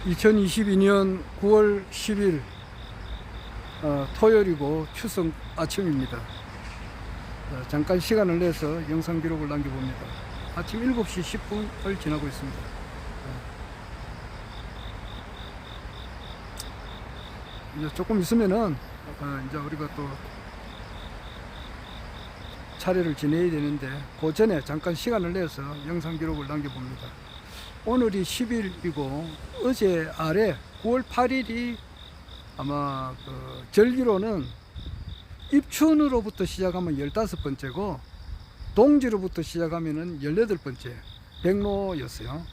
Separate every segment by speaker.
Speaker 1: 2022년 9월 10일 토요일이고 추석 아침입니다. 잠깐 시간을 내서 영상 기록을 남겨봅니다. 아침 7시 10분을 지나고 있습니다. 이제 조금 있으면은 이제 우리가 또 차례를 지내야 되는데 그 전에 잠깐 시간을 내서 영상 기록을 남겨봅니다. 오늘이 10일이고 어제 아래 9월 8일이 아마 그 절기로는 입춘으로부터 시작하면 15번째고 동지로부터 시작하면은 18번째 백로였어요.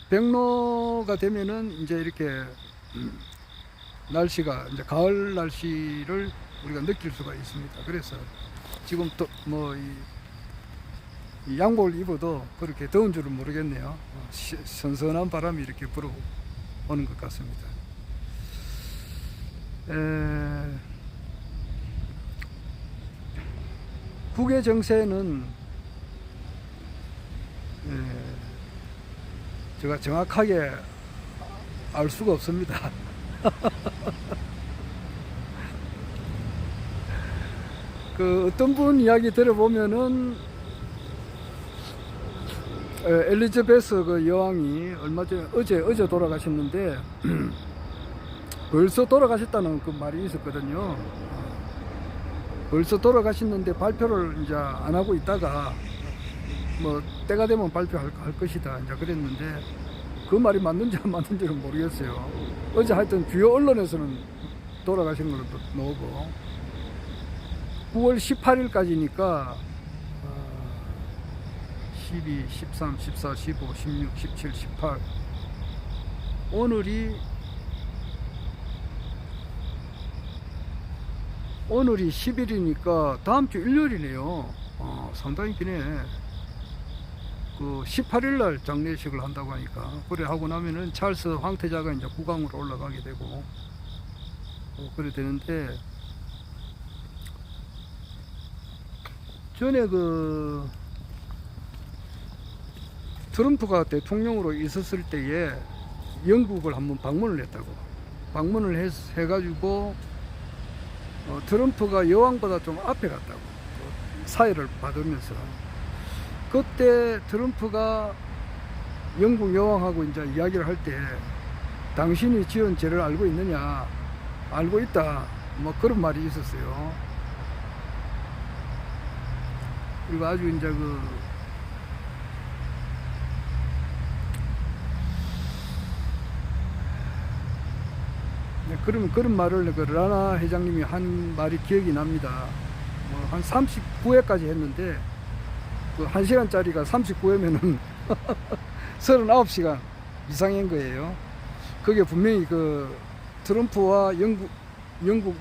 Speaker 1: 백로가 되면은 이제 이렇게 날씨가 이제 가을 날씨를 우리가 느낄 수가 있습니다. 그래서 지금 또 뭐 이 양복을 입어도 그렇게 더운 줄은 모르겠네요. 선선한 바람이 이렇게 불어오는 것 같습니다. 국외 정세는 제가 정확하게 알 수가 없습니다. 그 어떤 분 이야기 들어보면은 엘리자베스 그 여왕이 얼마 전에 어제 돌아가셨는데 벌써 돌아가셨다는 그 말이 있었거든요. 벌써 돌아가셨는데 발표를 이제 안 하고 있다가 뭐 때가 되면 발표할 것이다 이제 그랬는데 그 말이 맞는지 안 맞는지는 모르겠어요. 어제 하여튼 주요 언론에서는 돌아가신 걸로 나오고 9월 18일까지니까 12, 13, 14, 15, 16, 17, 18 오늘이 10일이니까 다음 주 일요일이네요. 상당히 기네. 그 18일날 장례식을 한다고 하니까 그래 하고 나면은 찰스 황태자가 이제 국왕으로 올라가게 되고 그래 되는데 전에 그 트럼프가 대통령으로 있었을 때에 영국을 한번 방문을 했다고. 방문을 해가지고 트럼프가 여왕보다 좀 앞에 갔다고. 사회를 받으면서. 그때 트럼프가 영국 여왕하고 이제 이야기를 할 때 당신이 지은 죄를 알고 있느냐? 알고 있다. 뭐 그런 말이 있었어요. 그리고 아주 이제 그런 말을 그 라나 회장님이 한 말이 기억이 납니다. 뭐 한 39회까지 했는데 그 1시간짜리가 39회면은 39시간 이상인 거예요. 그게 분명히 그 트럼프와 영국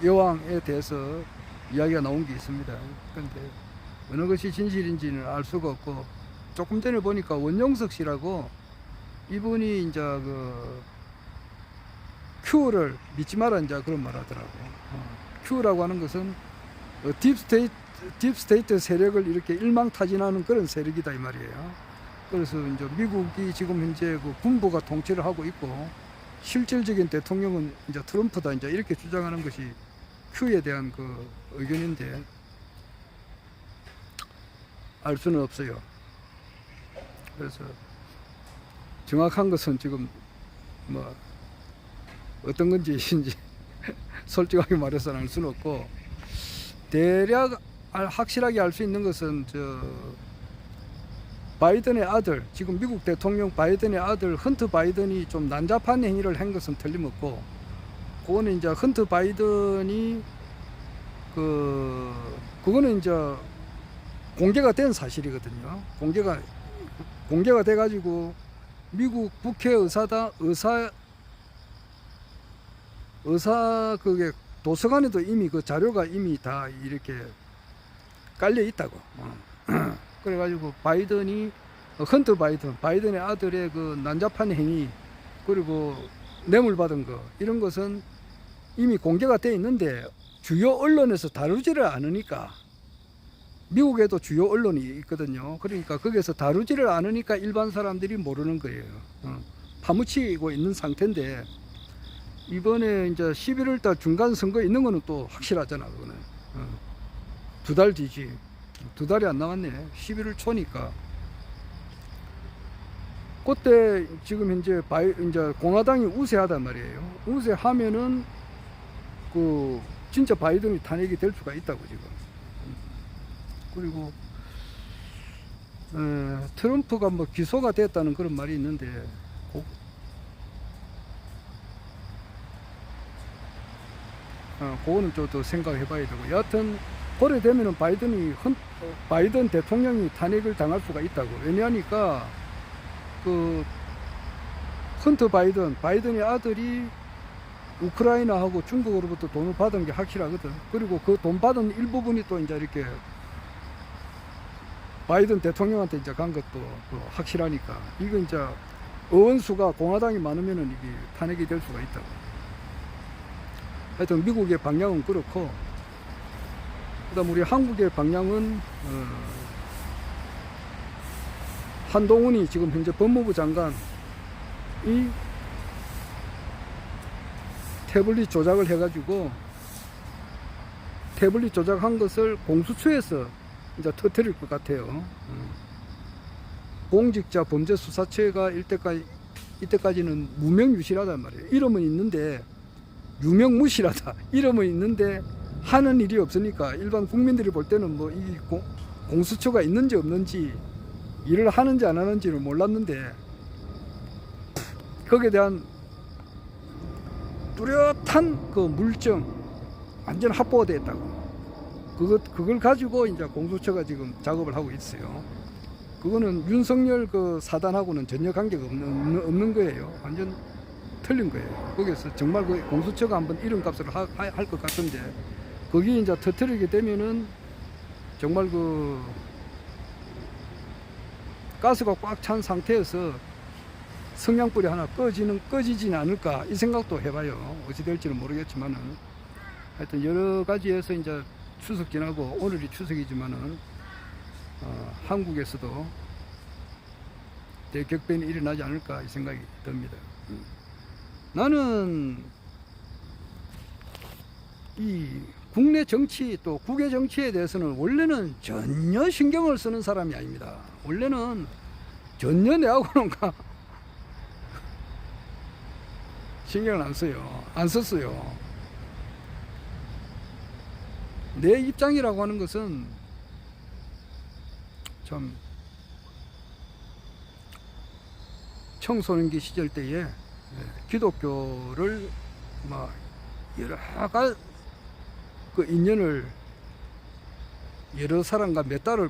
Speaker 1: 여왕에 대해서 이야기가 나온 게 있습니다. 그런데 어느 것이 진실인지는 알 수가 없고 조금 전에 보니까 원영석 씨라고 이분이 이제 그 Q를 믿지 마라 이제 그런 말 하더라고. Q라고 하는 것은 딥스테이트 세력을 이렇게 일망타진하는 그런 세력이다 이 말이에요. 그래서 이제 미국이 지금 현재 그 군부가 통치를 하고 있고 실질적인 대통령은 이제 트럼프다 이제 이렇게 주장하는 것이 Q에 대한 그 의견인데 알 수는 없어요. 그래서 정확한 것은 지금 뭐 어떤 건지 솔직하게 말해서는 알 수는 없고 대략 확실하게 알 수 있는 것은 바이든의 아들 지금 미국 대통령 바이든의 아들 헌트 바이든이 좀 난잡한 행위를 한 것은 틀림없고 그거는 이제 헌트 바이든이 그거는 이제 공개가 된 사실이거든요. 공개가 돼 가지고 미국 국회의사당 그게 도서관에도 이미 그 자료가 이미 다 이렇게 깔려 있다고. 그래가지고 헌트 바이든의 아들의 그 난잡한 행위 그리고 뇌물 받은 거 이런 것은 이미 공개가 돼 있는데 주요 언론에서 다루지를 않으니까 미국에도 주요 언론이 있거든요. 그러니까 거기서 다루지를 않으니까 일반 사람들이 모르는 거예요. 파묻히고 있는 상태인데, 이번에 이제 11월달 중간 선거 있는 거는 또 확실하잖아. 그거는 2달 뒤지. 2달이 안 남았네. 11월 초니까. 그때 지금 현재 이제 공화당이 우세하단 말이에요. 우세하면은 그 진짜 바이든이 탄핵이 될 수가 있다고 지금. 그리고 트럼프가 뭐 기소가 됐다는 그런 말이 있는데, 그거는 좀 더 생각해 봐야 되고, 여하튼 그래 되면은 바이든 대통령이 탄핵을 당할 수가 있다고. 왜냐하니까 그 헌터 바이든의 아들이 우크라이나하고 중국으로부터 돈을 받은 게 확실하거든. 그리고 그 돈 받은 일부분이 또 이제 이렇게 바이든 대통령한테 이제 간 것도 확실하니까, 이거 이제 의원수가 공화당이 많으면은 이게 탄핵이 될 수가 있다고. 하여튼 미국의 방향은 그렇고, 그다음 우리 한국의 방향은 한동훈이 지금 현재 법무부 장관이 태블릿 조작을 해가지고, 태블릿 조작한 것을 공수처에서 이제 터뜨릴 것 같아요. 공직자 범죄수사처가 이때까지는 무명유실하단 말이에요. 이름은 있는데 유명무실하다. 이름은 있는데 하는 일이 없으니까 일반 국민들이 볼 때는 뭐 이 공수처가 있는지 없는지, 일을 하는지 안 하는지를 몰랐는데, 거기에 대한 뚜렷한 그 물증 완전 확보가 되었다고. 그걸 가지고 이제 공수처가 지금 작업을 하고 있어요. 그거는 윤석열 그 사단하고는 전혀 관계가 없는 거예요. 완전 틀린 거예요. 거기서 정말 그 공수처가 한번 이름값을 할 것 같은데, 거기 이제 터뜨리게 되면은 정말 그 가스가 꽉 찬 상태에서 성냥불이 하나 꺼지진 않을까, 이 생각도 해봐요. 어찌 될지는 모르겠지만은, 하여튼 여러 가지에서 이제 추석 지나고 오늘이 추석이지만은 한국에서도 대격변이 일어나지 않을까, 이 생각이 듭니다. 나는 이 국내 정치 또 국외 정치에 대해서는 원래는 전혀 신경을 쓰는 사람이 아닙니다. 원래는 전혀 내하고는 신경을 안 써요. 안 썼어요. 내 입장이라고 하는 것은 참 청소년기 시절 때에 기독교를 막 여러 가지 그 인연을 여러 사람과 맺다가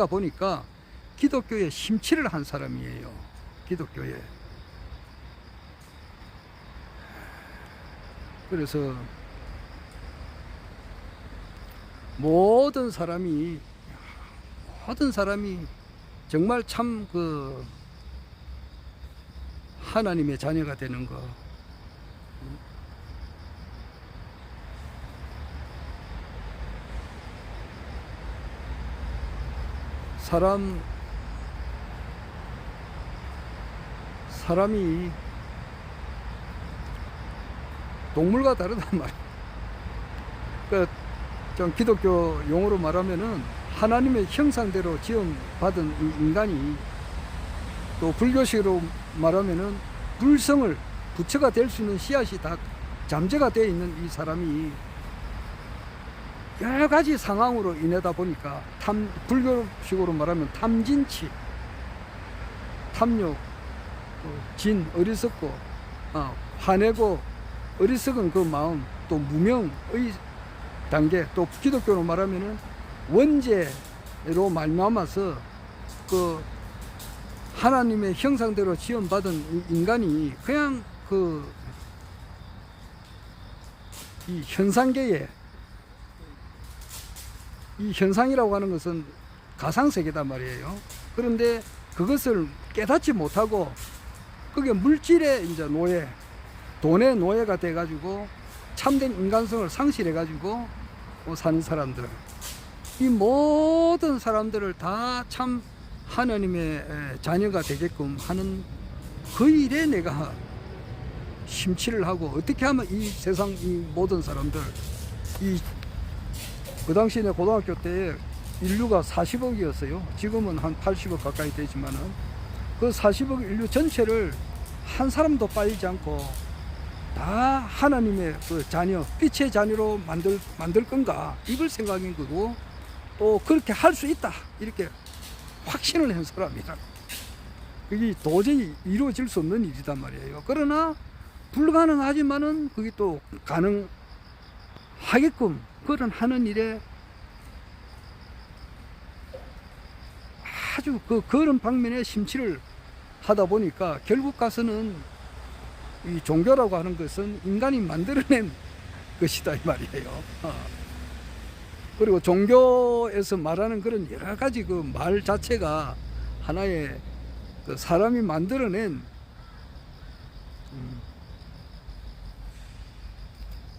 Speaker 1: 보니까 기독교에 심취를 한 사람이에요. 기독교에. 그래서 모든 사람이 정말 참 그 하나님의 자녀가 되는 거, 사람이 동물과 다르단 말이에요. 그러니까 좀 기독교 용어로 말하면은 하나님의 형상대로 지음받은 인간이, 또 불교식으로 말하면은 불성을 부처가 될 수 있는 씨앗이 다 잠재가 되어 있는 이 사람이 여러 가지 상황으로 인하다 보니까 불교식으로 말하면 탐진치, 탐욕, 진, 어리석고, 화내고 어리석은 그 마음, 또 무명의 단계, 또 기독교로 말하면은 원죄로 말미암아서 그 하나님의 형상대로 지음받은 인간이 그냥 이 현상계에, 이 현상이라고 하는 것은 가상세계단 말이에요. 그런데 그것을 깨닫지 못하고 그게 물질의 이제 노예, 돈의 노예가 돼가지고 참된 인간성을 상실해가지고 사는 사람들, 이 모든 사람들을 다 참 하나님의 자녀가 되게끔 하는 그 일에 내가 심취를 하고 어떻게 하면 이 세상 이 모든 사람들 그 당시 내 고등학교 때 인류가 40억이었어요. 지금은 한 80억 가까이 되지만은 그 40억 인류 전체를 한 사람도 빠지지 않고 다 하나님의 그 자녀, 빛의 자녀로 만들 건가 이걸 생각인 거고 또 그렇게 할 수 있다 이렇게 확신을 한 사람이다. 그게 도저히 이루어질 수 없는 일이단 말이에요. 그러나 불가능하지만은 그게 또 가능하게끔 그런 하는 일에 아주 그런 방면에 심취를 하다 보니까 결국 가서는 이 종교라고 하는 것은 인간이 만들어낸 것이다 이 말이에요. 그리고 종교에서 말하는 그런 여러 가지 그 말 자체가 하나의 그 사람이 만들어낸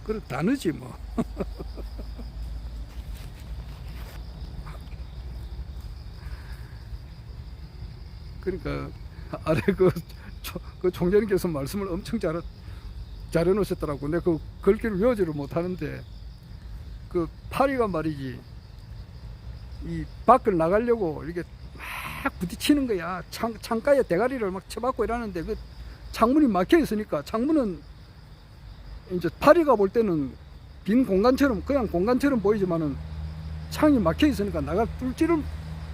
Speaker 1: 그런 단어지 뭐. 그러니까 아래 그 총재님께서 말씀을 엄청 잘해 놓으셨더라고. 내가 그 글귀를 외우지를 못하는데 그 파리가 말이지 이 밖을 나가려고 이렇게 막 부딪히는 거야. 창가에 대가리를 막 쳐박고 이러는데 그 창문이 막혀 있으니까 창문은 이제 파리가 볼 때는 빈 공간처럼 그냥 공간처럼 보이지만은 창이 막혀 있으니까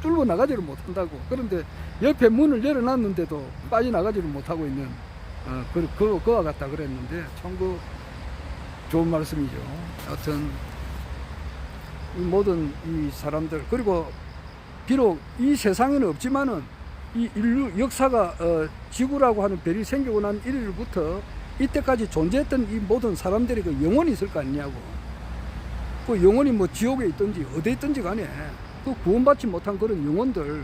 Speaker 1: 뚫고 나가지를 못한다고. 그런데 옆에 문을 열어놨는데도 빠져나가지를 못하고 있는 그와 같다 그랬는데 참 그 좋은 말씀이죠. 하여튼 이 모든 이 사람들 그리고 비록 이 세상에는 없지만은 이 인류 역사가 지구라고 하는 별이 생기고 난 이래부터 이때까지 존재했던 이 모든 사람들이 그 영혼이 있을 거 아니냐고. 그 영혼이 뭐 지옥에 있든지 어디에 있든지 간에 그 구원받지 못한 그런 영혼들,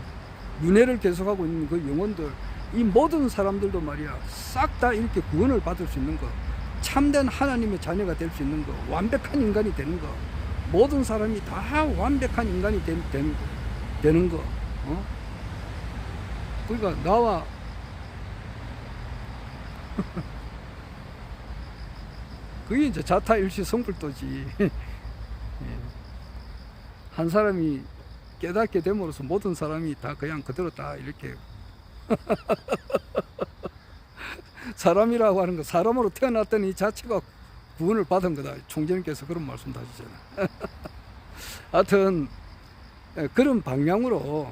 Speaker 1: 윤회를 계속하고 있는 그 영혼들, 이 모든 사람들도 말이야 싹 다 이렇게 구원을 받을 수 있는 거, 참된 하나님의 자녀가 될 수 있는 거, 완벽한 인간이 되는 거, 모든 사람이 다 완벽한 인간이 되는 거. 그러니까 나와 그게 이제 자타일시 성불도지. 한 사람이 깨닫게 됨으로써 모든 사람이 다 그냥 그대로 다 이렇게 사람이라고 하는 거, 사람으로 태어났더니 이 자체가 구원을 받은 거다. 총재님께서 그런 말씀도 하시잖아요. 하여튼 그런 방향으로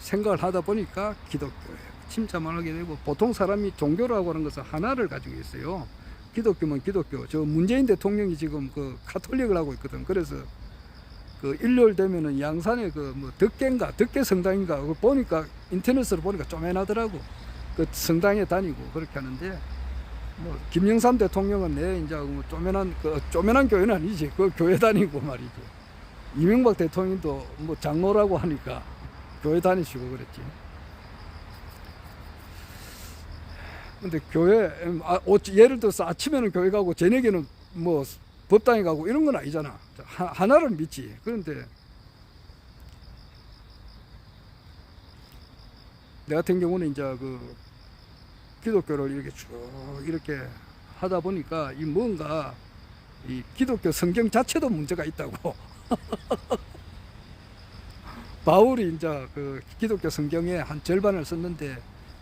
Speaker 1: 생각을 하다 보니까 기독교에 침잠을 하게 되고, 보통 사람이 종교라고 하는 것은 하나를 가지고 있어요. 기독교면 기독교. 저 문재인 대통령이 지금 그 카톨릭을 하고 있거든. 그래서 그 일요일 되면은 양산에 그 뭐 덕계 성당인가 그거 보니까 인터넷으로 보니까 쪼매나더라고. 그 성당에 다니고 그렇게 하는데, 뭐 김영삼 대통령은 내 이제 뭐 쪼매난 교회는 아니지. 그 교회 다니고 말이지. 이명박 대통령도 뭐 장로라고 하니까 교회 다니시고 그랬지. 근데 교회 예를 들어서 아침에는 교회 가고 저녁에는 뭐 법당에 가고 이런 건 아니잖아. 하나를 믿지. 그런데 내 같은 경우는 이제 그 기독교를 이렇게 쭉 이렇게 하다 보니까 이 뭔가 이 기독교 성경 자체도 문제가 있다고. 바울이 이제 그 기독교 성경의 한 절반을 썼는데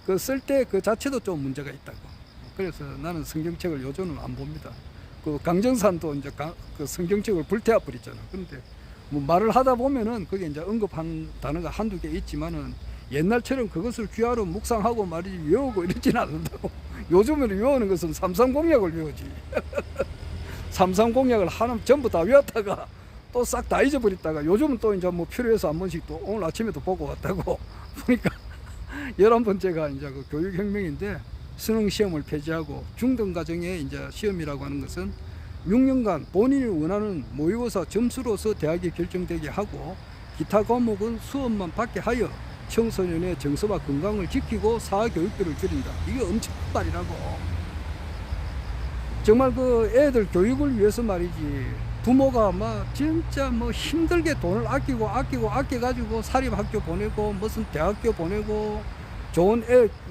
Speaker 1: 그 쓸 때 그 자체도 좀 문제가 있다고. 그래서 나는 성경책을 요즘은 안 봅니다. 그 강정산도 이제 그 성경책을 불태워 버리잖아. 그런데 뭐 말을 하다 보면은 그게 이제 언급한 단어가 한두 개 있지만은 옛날처럼 그것을 귀하로 묵상하고 말이지 외우고 이러지는 않는다고. 요즘에는 외우는 것은 삼삼공약을 외우지. 삼삼공약을 하나 전부 다 외웠다가 또 싹 다 잊어버렸다가 요즘은 또 이제 뭐 필요해서 한 번씩 또 오늘 아침에도 보고 왔다고. 보니까 11번째가 이제 그 교육혁명인데, 수능시험을 폐지하고 중등과정의 이제 시험이라고 하는 것은 6년간 본인이 원하는 모의고사 점수로서 대학이 결정되게 하고, 기타 과목은 수업만 받게 하여 청소년의 정서와 건강을 지키고 사교육비를 줄인다. 이게 엄청난 말이라고. 정말 그 애들 교육을 위해서 말이지, 부모가 막 진짜 뭐 힘들게 돈을 아껴가지고 사립학교 보내고 무슨 대학교 보내고 좋은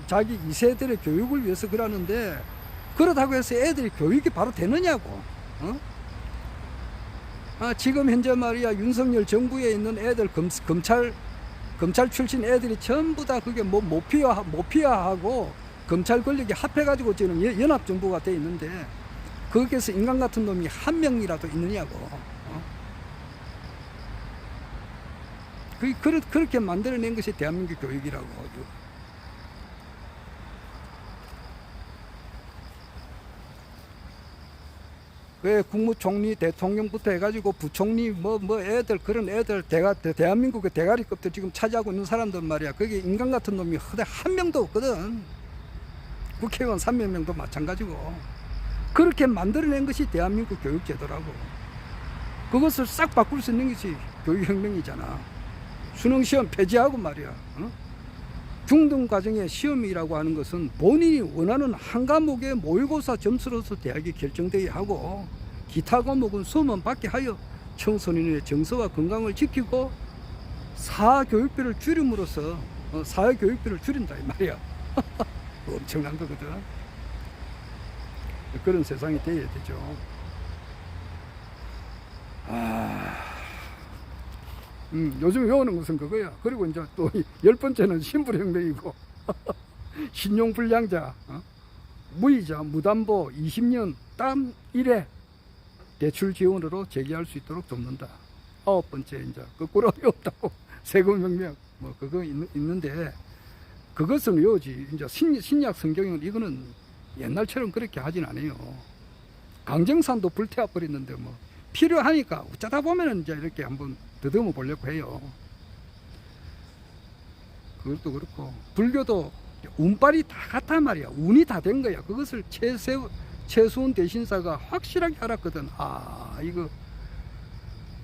Speaker 1: 자기 2세들의 교육을 위해서 그러는데, 그렇다고 해서 애들이 교육이 바로 되느냐고. 지금 현재 말이야, 윤석열 정부에 있는 애들, 검찰 출신 애들이 전부 다 그게 뭐 모피아하고 검찰 권력이 합해가지고 지금 연합정부가 돼 있는데, 거기에서 인간 같은 놈이 한 명이라도 있느냐고. 그렇게 만들어낸 것이 대한민국 교육이라고. 왜 국무총리, 대통령부터 해가지고 부총리, 애들, 그런 애들, 대한민국의 대가리급들 지금 차지하고 있는 사람들 말이야. 그게 인간 같은 놈이 한 명도 없거든. 국회의원 300명도 마찬가지고. 그렇게 만들어낸 것이 대한민국 교육제도라고. 그것을 싹 바꿀 수 있는 것이 교육혁명이잖아. 수능시험 폐지하고 말이야. 중등 과정의 시험이라고 하는 것은 본인이 원하는 한 과목의 모의고사 점수로서 대학이 결정되어야 하고, 기타 과목은 수업만 받게 하여 청소년의 정서와 건강을 지키고 사교육비를 줄임으로써 사회교육비를 줄인다 이 말이야. 엄청난 거거든. 그런 세상이 되어야 되죠. 요즘 외우는 것은 그거야. 그리고 이제 또 10번째는 신불혁명이고 신용불량자, 무이자, 무담보 20년 땀 1회 대출 지원으로 재기할 수 있도록 돕는다. 9번째 이제 거꾸로 외웠다고 세금혁명 그거 있는데, 그것은 외우지. 이제 신약 성경은 이거는 옛날처럼 그렇게 하진 않아요. 강정산도 불태워 버렸는데 필요하니까 어쩌다 보면은 이제 이렇게 한번 더듬어 보려고 해요. 그것도 그렇고, 불교도 운빨이 다 같단 말이야. 운이 다 된 거야. 그것을 최수훈 대신사가 확실하게 알았거든. 이거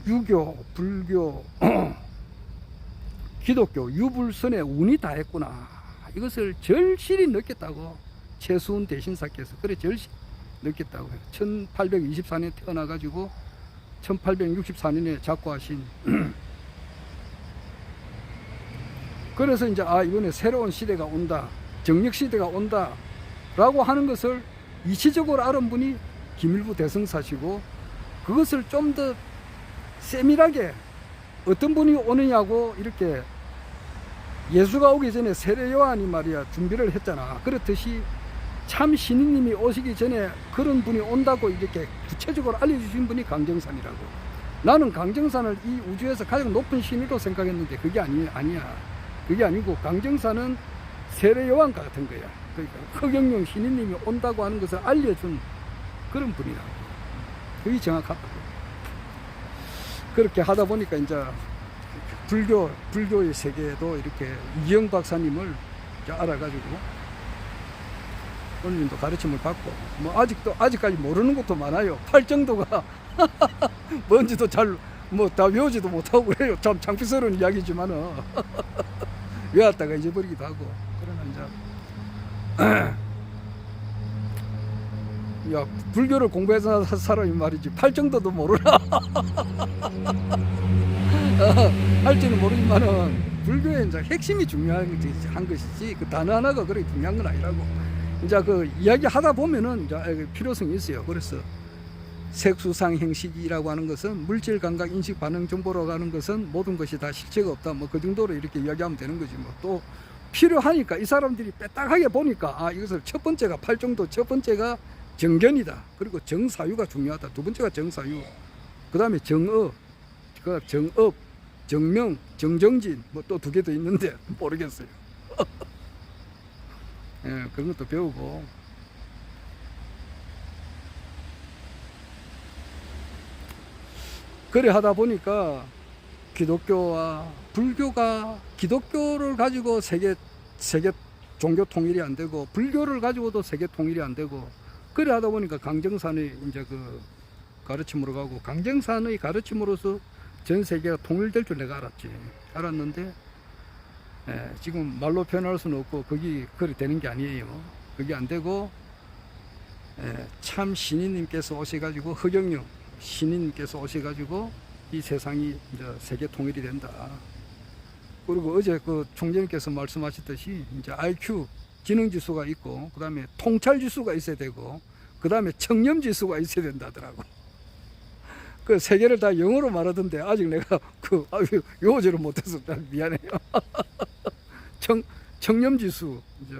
Speaker 1: 유교, 불교, 기독교, 유불선에 운이 다 했구나. 이것을 절실히 느꼈다고 최수훈 대신사께서 절실히 느꼈다고 해요. 1824년에 태어나가지고 1864년에 작고하신. 그래서 이제 이번에 새로운 시대가 온다, 정력시대가 온다 라고 하는 것을 이치적으로 알은 분이 김일부 대성사시고, 그것을 좀 더 세밀하게 어떤 분이 오느냐고 이렇게 예수가 오기 전에 세례 요한이 말이야 준비를 했잖아. 그렇듯이 참 신인님이 오시기 전에 그런 분이 온다고 이렇게 구체적으로 알려주신 분이 강정산이라고. 나는 강정산을 이 우주에서 가장 높은 신으로 생각했는데 그게 아니야. 그게 아니고, 강정산은 세례 요한 같은 거야. 그러니까 허경영 신인님이 온다고 하는 것을 알려준 그런 분이라고. 그게 정확하다고. 그렇게 하다 보니까 이제 불교의 세계에도 이렇게 이영 박사님을 알아가지고 오늘도 가르침을 받고, 아직까지 모르는 것도 많아요. 팔정도가 뭔지도 다 외우지도 못하고 그래요. 참 창피스러운 이야기지만은 외웠다가 잊어버리기도 하고. 그러나 이제 야, 불교를 공부해서 사람이 말이지 팔정도도 모르나. 할지는 모르지만은 불교의 이제 핵심이 중요한 것이지 그 단어 하나가 그렇게 중요한 건 아니라고. 이제 그 이야기 하다 보면은 이제 필요성이 있어요. 그래서 색수상 행식이라고 하는 것은 물질 감각 인식 반응 정보라고 하는 것은 모든 것이 다 실체가 없다. 그 정도로 이렇게 이야기하면 되는 거지. 또 필요하니까 이 사람들이 빼딱하게 보니까 이것을 첫 번째가 팔정도, 첫 번째가 정견이다. 그리고 정사유가 중요하다. 두 번째가 정사유. 그 다음에 정업, 정명, 정정진 또 2개 더 있는데 모르겠어요. 예, 그런 것도 배우고. 그래 하다 보니까 기독교와 불교가, 기독교를 가지고 세계 종교 통일이 안 되고, 불교를 가지고도 세계 통일이 안 되고, 그래 하다 보니까 강정산의 이제 그 가르침으로 가고, 강정산의 가르침으로서 전 세계가 통일될 줄 내가 알았는데, 지금 말로 표현할 수는 없고, 그게 되는 게 아니에요. 그게 안 되고, 참 신인님께서 오셔가지고, 허경영 신인님께서 오셔가지고, 이 세상이 이제 세계 통일이 된다. 그리고 어제 그 총재님께서 말씀하셨듯이 이제 IQ 지능 지수가 있고 그다음에 통찰 지수가 있어야 되고 그다음에 청렴 지수가 있어야 된다더라고. 그 세 개를 다 영어로 말하던데 아직 내가 그 영어제를 못해서 미안해요. 청렴 지수, 이제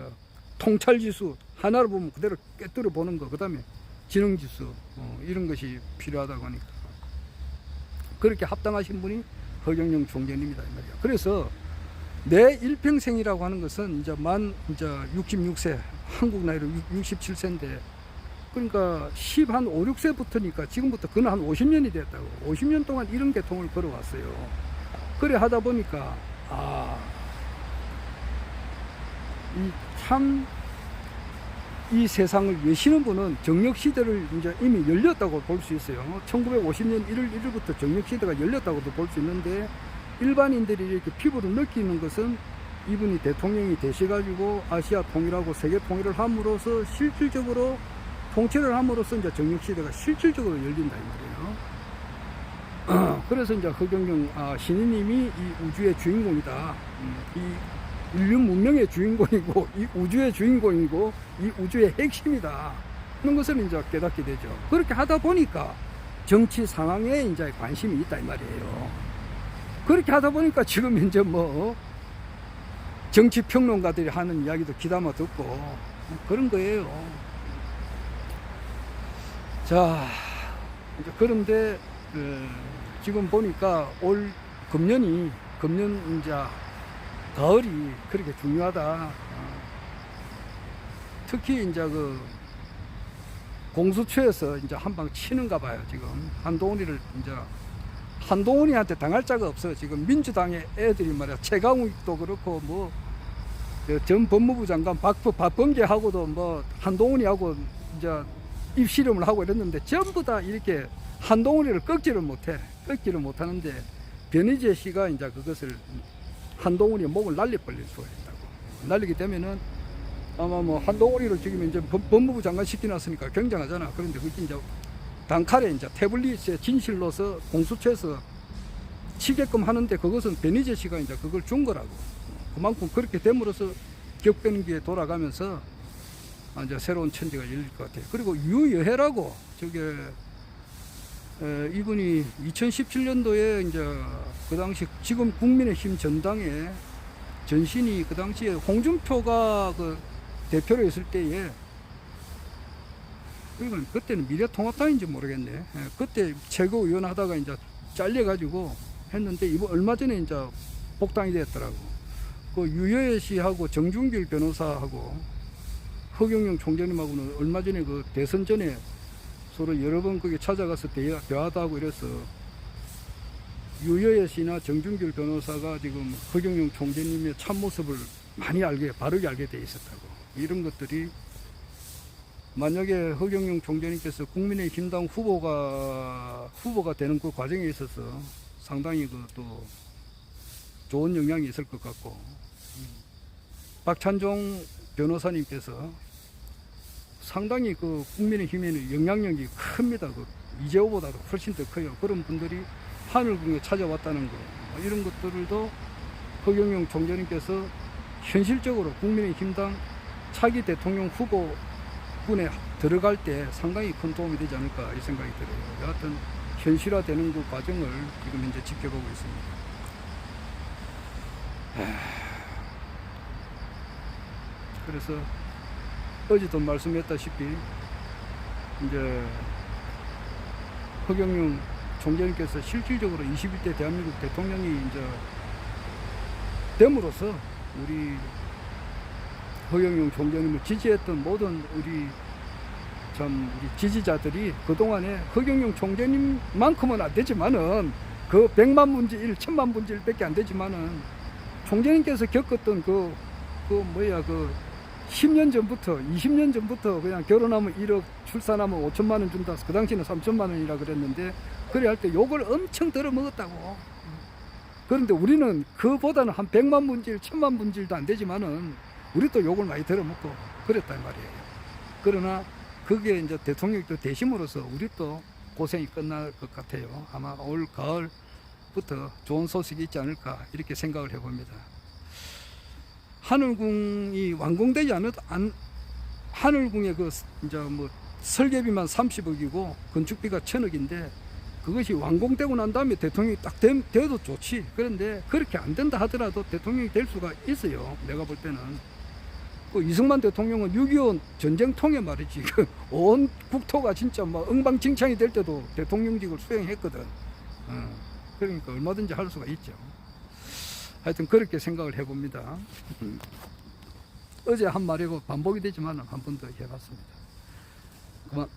Speaker 1: 통찰 지수 하나를 보면 그대로 꿰뚫어 보는 거, 그다음에 지능 지수 이런 것이 필요하다고 하니까 그렇게 합당하신 분이 허경영 총재님이다 이 말이야. 그래서 내 일평생이라고 하는 것은 이제 이제 66세, 한국 나이로 67세인데 그러니까 15, 6세부터니까 지금부터 그는 한 50년이 됐다고. 50년 동안 이런 계통을 걸어왔어요. 그래 하다 보니까 이 세상을 여시는 분은 정력시대를 이제 이미 열렸다고 볼 수 있어요. 1950년 1월 1일부터 정력시대가 열렸다고도 볼 수 있는데 일반인들이 이렇게 피부로 느끼는 것은 이분이 대통령이 되셔가지고 아시아 통일하고 세계 통일을 함으로써 실질적으로 통치를 함으로써 이제 정력시대가 실질적으로 열린다 이 말이에요. 그래서 이제 허경영 신인님이 이 우주의 주인공이다. 이 인류 문명의 주인공이고 이 우주의 주인공이고 이 우주의 핵심이다. 그런 것을 이제 깨닫게 되죠. 그렇게 하다 보니까 정치 상황에 이제 관심이 있다 이 말이에요. 그렇게 하다 보니까 지금 현재 뭐 정치 평론가들이 하는 이야기도 귀담아 듣고 그런 거예요. 자, 이제 그런데 지금 보니까 올 금년 이제 가을이 그렇게 중요하다. 특히 이제 그 공수처에서 이제 한방 치는가 봐요. 지금 한동훈이한테 당할 자가 없어. 지금 민주당의 애들이 말이야. 최강욱도 그렇고 뭐 전 법무부 장관 박범계하고도 뭐 한동훈이하고 이제 입시름을 하고 이랬는데 전부 다 이렇게 한동훈이를 꺾지를 못하는데 변희재 씨가 이제 그것을 한동훈이 목을 날려버릴 수가 있다고. 날리게 되면은 아마 뭐 한동훈이를 지금 이제 법무부 장관 시켜놨으니까 굉장하잖아. 그런데 그게 이제 단칼에 이제 태블릿의 진실로서 공수처에서 치게끔 하는데 그것은 변희재 씨가 이제 그걸 준 거라고. 그만큼 그렇게 됨으로써 격변기에 돌아가면서 이제 새로운 천지가 열릴 것 같아요. 그리고 유여해라고 이분이 2017년도에 이제 그 당시 지금 국민의힘 전당에 전신이 그 당시에 홍준표가 그 대표로 있을 때에 그러면 그때는 미래통합당인지 모르겠네. 그때 최고위원 하다가 이제 잘려가지고 했는데 이번 얼마 전에 이제 복당이 됐더라고. 그 유여해 씨하고 정준길 변호사하고 허경영 총재님하고는 얼마 전에 그 대선 전에 서로 여러 번 거기 찾아가서 대화도 하고 이래서 유여해 씨나 정준길 변호사가 지금 허경영 총재님의 참모습을 많이 바르게 알게 돼 있었다고. 이런 것들이 만약에 허경영 총재님께서 국민의힘당 후보가 되는 그 과정에 있어서 상당히 그 또 좋은 영향이 있을 것 같고, 박찬종 변호사님께서 상당히 그 국민의힘에는 영향력이 큽니다. 그 이재호보다도 훨씬 더 커요. 그런 분들이 하늘궁에 찾아왔다는 거, 이런 것들도 허경영 총재님께서 현실적으로 국민의힘당 차기 대통령 후보군에 들어갈 때 상당히 큰 도움이 되지 않을까 이 생각이 들어요. 여하튼 현실화되는 그 과정을 지금 현재 지켜보고 있습니다. 그래서 어제도 말씀했다시피 이제 허경영 총재님께서 실질적으로 21대 대한민국 대통령이 이제 됨으로써 우리 허경영 총재님을 지지했던 모든 우리 지지자들이 그동안에 허경영 총재님만큼은 안 되지만은 그 100만 분지 1, 1000만 분지 1밖에 안 되지만은 총재님께서 겪었던 그 10년 전부터 20년 전부터 그냥 결혼하면 1억 출산하면 5천만 원 준다. 그 당시에는 3천만 원이라 그랬는데 그래 할 때 욕을 엄청 들어 먹었다고. 그런데 우리는 그보다는 한 100만 분질 1000만 분질도 안 되지만은 우리도 욕을 많이 들어 먹고 그랬단 말이에요. 그러나 그게 이제 대통령도 되심으로써 우리 또 고생이 끝날 것 같아요. 아마 올 가을 부터 좋은 소식이 있지 않을까 이렇게 생각을 해봅니다. 하늘궁이 완공되지 않아도 하늘궁의 그 이제 뭐 설계비만 30억이고 건축비가 1000억인데 그것이 완공되고 난 다음에 대통령이 딱 돼도 좋지. 그런데 그렇게 안 된다 하더라도 대통령이 될 수가 있어요. 내가 볼 때는. 그 이승만 대통령은 6.25 전쟁통에 말이지. 온 국토가 진짜 막 엉망진창이 될 때도 대통령직을 수행했거든. 그러니까 얼마든지 할 수가 있죠. 하여튼 그렇게 생각을 해봅니다. 어제 한 말이고 반복이 되지만 한 번 더 해봤습니다. 그만.